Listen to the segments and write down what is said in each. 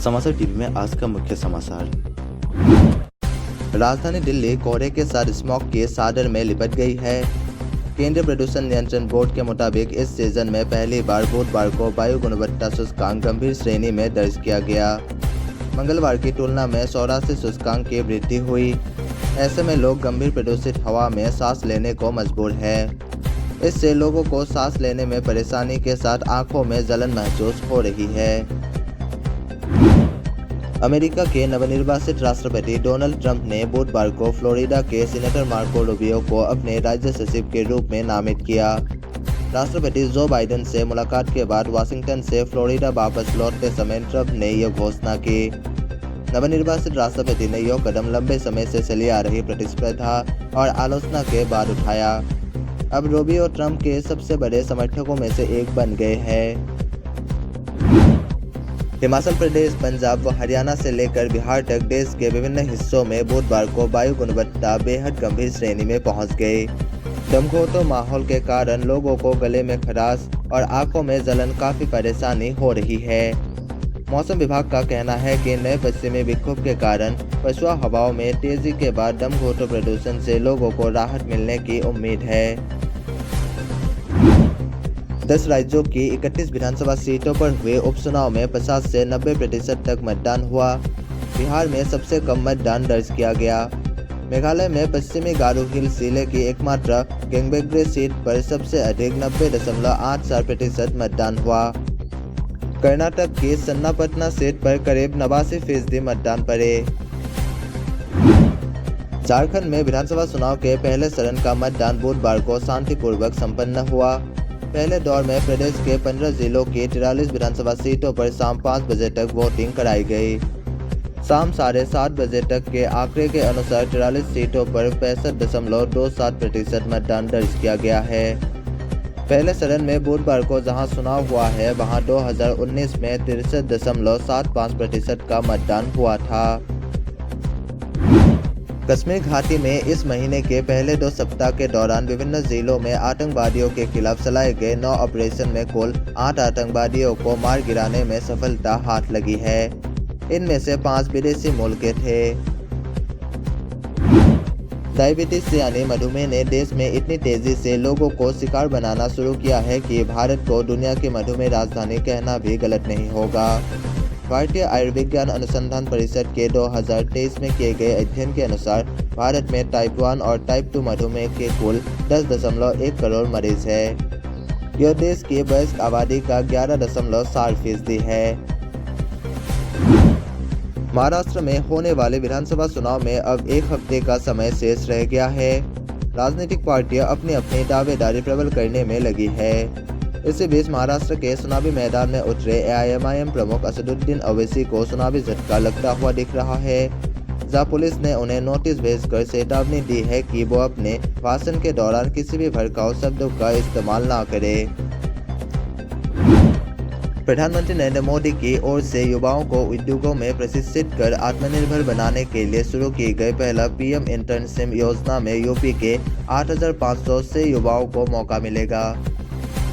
समाचार टीवी में आज का मुख्य समाचार। राजधानी दिल्ली कोहरे के साथ स्मॉग के सागर में लिपट गई है। केंद्रीय प्रदूषण नियंत्रण बोर्ड के मुताबिक इस सीजन में पहली बार बुधवार को वायु गुणवत्ता सूचकांक गंभीर श्रेणी में दर्ज किया गया। मंगलवार की तुलना में 84 सूचकांक की वृद्धि हुई। ऐसे में लोग गंभीर प्रदूषित हवा में सांस लेने को मजबूर है। इससे लोगों को सांस लेने में परेशानी के साथ आंखों में जलन महसूस हो रही है। अमेरिका के नवनिर्वाचित राष्ट्रपति डोनाल्ड ट्रंप ने बुधवार को फ्लोरिडा के सीनेटर मार्को रूबियो को अपने राज्य सचिव के रूप में नामित किया। राष्ट्रपति जो बाइडेन से मुलाकात के बाद वाशिंगटन से फ्लोरिडा वापस लौटते समय ट्रंप ने यह घोषणा की। नवनिर्वाचित राष्ट्रपति ने यह कदम लंबे समय से चली आ रही प्रतिस्पर्धा और आलोचना के बाद उठाया। अब रूबियो ट्रंप के सबसे बड़े समर्थकों में से एक बन गए हैं। हिमाचल प्रदेश, पंजाब व हरियाणा से लेकर बिहार तक देश के विभिन्न हिस्सों में बुधवार को वायु गुणवत्ता बेहद गंभीर श्रेणी में पहुंच गई। दमघोंटू माहौल के कारण लोगों को गले में खराश और आंखों में जलन काफी परेशानी हो रही है। मौसम विभाग का कहना है कि नए पश्चिमी विक्षोभ के कारण पछुआ हवाओं में तेजी के बाद दमघोंटू प्रदूषण से लोगों को राहत मिलने की उम्मीद है। 10 राज्यों की 31 विधानसभा सीटों पर हुए उपचुनाव में 50 से 90% तक मतदान हुआ। बिहार में सबसे कम मतदान दर्ज किया गया। मेघालय में पश्चिमी गारो हिल्स जिले की एकमात्र गंगबेग्रे सीट पर सबसे अधिक 90.84% मतदान हुआ। कर्नाटक की चन्नापटना सीट पर करीब 89% मतदान पड़े। झारखंड में विधानसभा चुनाव के पहले चरण का मतदान बुधवार को शांतिपूर्वक संपन्न हुआ। पहले दौर में प्रदेश के 15 जिलों की 43 विधानसभा सीटों पर शाम 5 बजे तक वोटिंग कराई गई। शाम 7:30 बजे तक के आंकड़े के अनुसार 43 सीटों पर 65.27% मतदान दर्ज किया गया है। पहले चरण में बुधवार को जहां चुनाव हुआ है, वहां 2019 में 63.75% का मतदान हुआ था। कश्मीर घाटी में इस महीने के पहले 2 सप्ताह के दौरान विभिन्न जिलों में आतंकवादियों के खिलाफ चलाए गए 9 ऑपरेशन में कुल 8 आतंकवादियों को मार गिराने में सफलता हाथ लगी है। इनमें से 5 विदेशी मूल के थे। डायबिटीज यानी मधुमेह ने देश में इतनी तेजी से लोगों को शिकार बनाना शुरू किया है कि भारत को दुनिया की मधुमेह राजधानी कहना भी गलत नहीं होगा। भारतीय आयुर्विज्ञान अनुसंधान परिषद के 2023 में किए गए अध्ययन के अनुसार भारत में टाइप 1 और टाइप 2 मधुमेह के कुल 10.1 करोड़ मरीज है। यह देश की वयस्क आबादी का 11.4% है। महाराष्ट्र में होने वाले विधानसभा चुनाव में अब 1 हफ्ते का समय शेष रह गया है। राजनीतिक पार्टियां अपनी अपनी दावेदारी प्रबल करने में लगी है। इसी बीच महाराष्ट्र के चुनावी मैदान में उतरे AIMIM प्रमुख असदुद्दीन ओवैसी को चुनावी झटका लगता हुआ दिख रहा है, जहां पुलिस ने उन्हें नोटिस भेजकर चेतावनी दी है कि वो अपने भाषण के दौरान किसी भी भड़काऊ शब्दों का इस्तेमाल ना करें। प्रधानमंत्री नरेंद्र मोदी की ओर से युवाओं को उद्योगों में प्रशिक्षित कर आत्मनिर्भर बनाने के लिए शुरू की गई पहला PM इंटर्नशिप योजना में यूपी के 8,500 से युवाओं को मौका मिलेगा।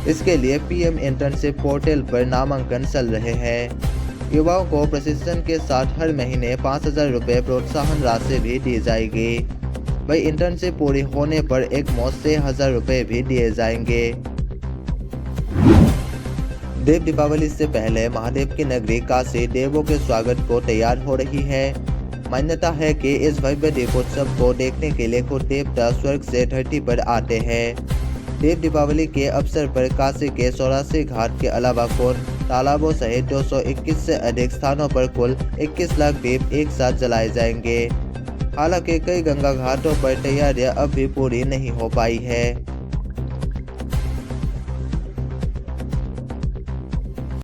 इसके लिए PM इंटर्नशिप पोर्टल पर नामांकन चल रहे हैं। युवाओं को प्रशिक्षण के साथ हर महीने 5,000 रुपये प्रोत्साहन राशि भी दी जाएगी। वही इंटर्नशिप पूरी होने पर एक मुश्त 6,000 रुपये भी दिए जाएंगे। देव दीपावली से पहले महादेव की नगरी काशी देवों के स्वागत को तैयार हो रही है। मान्यता है कि इस भव्य दीपोत्सव को देखने के लिए खुद देवता स्वर्ग से धरती पर आते हैं। देव दीपावली के अवसर पर काशी के 84 घाट के अलावा कुंड, तालाबों सहित 221 से अधिक स्थानों पर कुल 21 लाख दीप एक साथ जलाए जाएंगे। हालांकि कई गंगा घाटों पर तैयारियां अब भी पूरी नहीं हो पाई है।